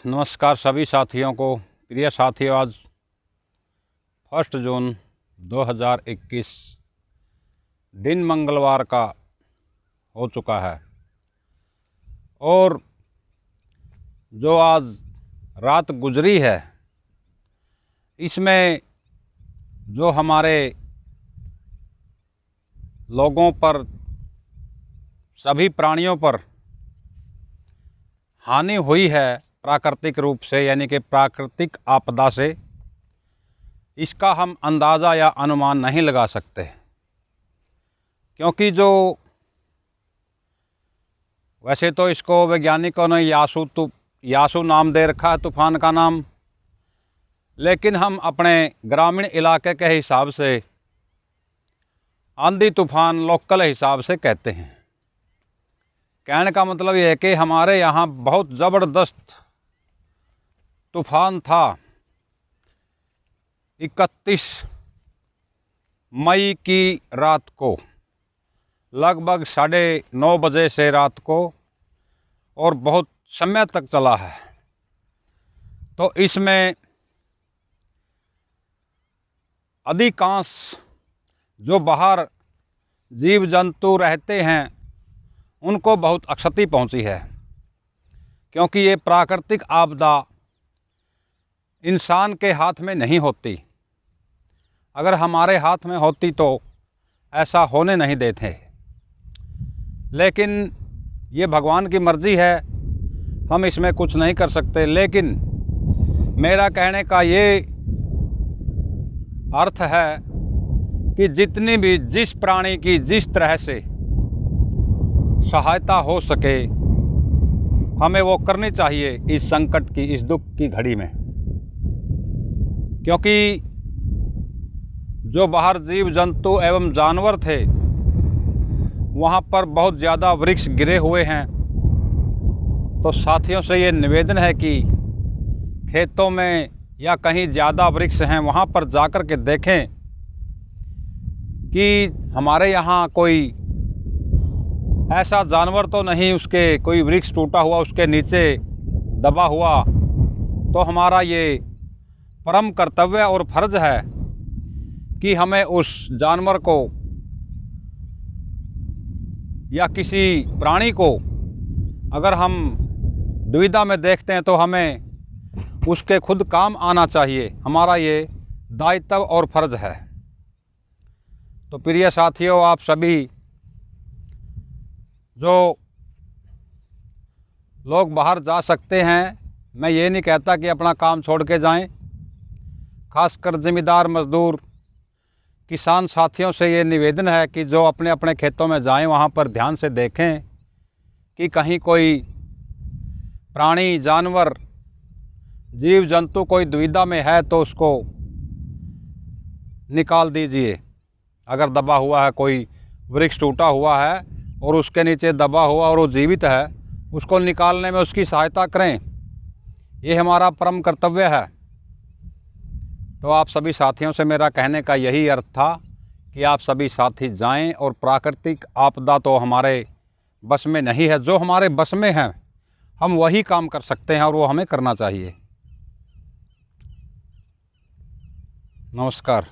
नमस्कार सभी साथियों को। प्रिय साथियों, आज 1 जून 2021 दिन मंगलवार का हो चुका है और जो आज रात गुजरी है इसमें जो हमारे लोगों पर, सभी प्राणियों पर हानि हुई है प्राकृतिक रूप से, यानी कि प्राकृतिक आपदा से, इसका हम अंदाज़ा या अनुमान नहीं लगा सकते। क्योंकि जो वैसे तो इसको वैज्ञानिकों ने यासू नाम दे रखा है तूफ़ान का नाम, लेकिन हम अपने ग्रामीण इलाके के हिसाब से आंधी तूफ़ान लोकल हिसाब से कहते हैं। कहने का मतलब ये है कि हमारे यहाँ बहुत ज़बरदस्त तूफ़ान था 31 मई की रात को, लगभग 9:30 बजे से रात को, और बहुत समय तक चला है। तो इसमें अधिकांश जो बाहर जीव जंतु रहते हैं उनको बहुत क्षति पहुंची है, क्योंकि ये प्राकृतिक आपदा इंसान के हाथ में नहीं होती। अगर हमारे हाथ में होती तो ऐसा होने नहीं देते, लेकिन ये भगवान की मर्ज़ी है, हम इसमें कुछ नहीं कर सकते। लेकिन मेरा कहने का ये अर्थ है कि जितनी भी, जिस प्राणी की जिस तरह से सहायता हो सके हमें वो करनी चाहिए इस संकट की, इस दुख की घड़ी में। क्योंकि जो बाहर जीव जंतु एवं जानवर थे वहाँ पर बहुत ज़्यादा वृक्ष गिरे हुए हैं। तो साथियों से ये निवेदन है कि खेतों में या कहीं ज़्यादा वृक्ष हैं वहाँ पर जाकर के देखें कि हमारे यहाँ कोई ऐसा जानवर तो नहीं, उसके कोई वृक्ष टूटा हुआ उसके नीचे दबा हुआ। तो हमारा ये परम कर्तव्य और फर्ज है कि हमें उस जानवर को या किसी प्राणी को अगर हम दुविधा में देखते हैं तो हमें उसके खुद काम आना चाहिए। हमारा ये दायित्व और फर्ज है। तो प्रिय साथियों, आप सभी जो लोग बाहर जा सकते हैं, मैं ये नहीं कहता कि अपना काम छोड़ के जाएं। खासकर ज़िम्मेदार मज़दूर किसान साथियों से ये निवेदन है कि जो अपने अपने खेतों में जाएं वहाँ पर ध्यान से देखें कि कहीं कोई प्राणी, जानवर, जीव जंतु कोई दुविधा में है तो उसको निकाल दीजिए। अगर दबा हुआ है, कोई वृक्ष टूटा हुआ है और उसके नीचे दबा हुआ और वो जीवित है, उसको निकालने में उसकी सहायता करें। ये हमारा परम कर्तव्य है। तो आप सभी साथियों से मेरा कहने का यही अर्थ था कि आप सभी साथी जाएं, और प्राकृतिक आपदा तो हमारे बस में नहीं है। जो हमारे बस में है हम वही काम कर सकते हैं और वो हमें करना चाहिए। नमस्कार।